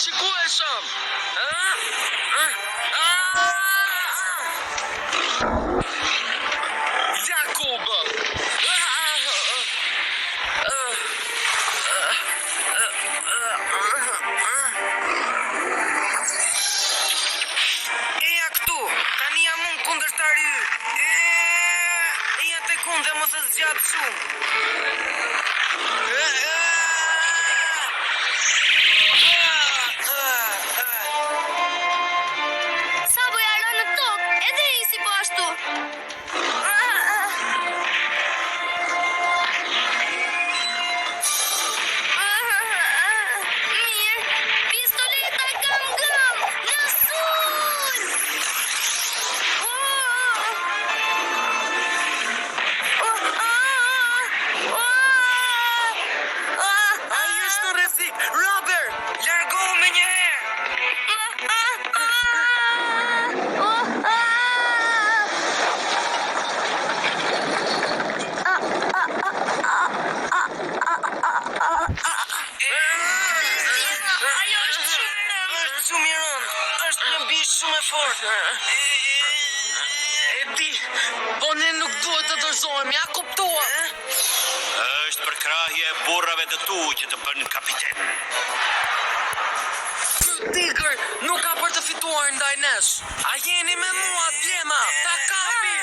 shikueshëm. Jakub. Eja këtu, tani jam unë kundërtari yt. Eja te kundë dhe mos e zgjat shumë. Sabo ja ra në tokë, edhe isi po ashtu. Mirë, pistoleta gam gam, në sul! Ai është në rrezik. Robert, largohu me një herë. Ajo është shumë Është shumë i rëndë. Është një bish shumë e fortë. E di, po ne nuk duhet të dorëzohemi, ja kuptua. Është për krahje e burrave të tu që të bën kapiten. Ky tigër nuk ka për të fituar ndaj nesh. A jeni me mua, djema? Ta kapi.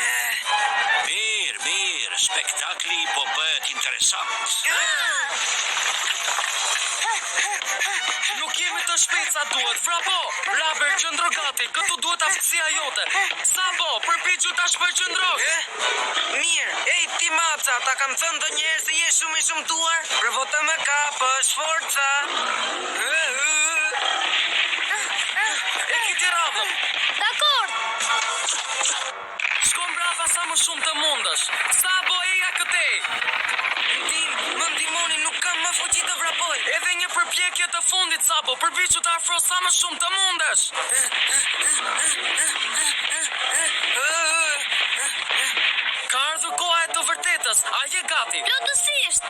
Mirë, spektakli po bëhet interesant. Nuk jemi të shpejt sa duhet. Frabo, Robert, qëndro gati. Këtu duhet aftësia jote. Sabo, përpiqu ta shpërqendro. Mirë, ej ti maca, ta kam thënë ndonjëherë se je shumë i shumtuar? Provo të më kapësh, forca. E kiti radhën. Dakor, Shko mbrapa sa më shumë të mundësh. Sabo, eja këtej. Më ndihmoni, nuk kam më fuqi të vrapoj. Edhe një përpjekje të fundit, Sabo. Përpiqu të afro sa më shumë të mundesh. Ka ardhur koha e të vërtetës. A je gati? plotësisht.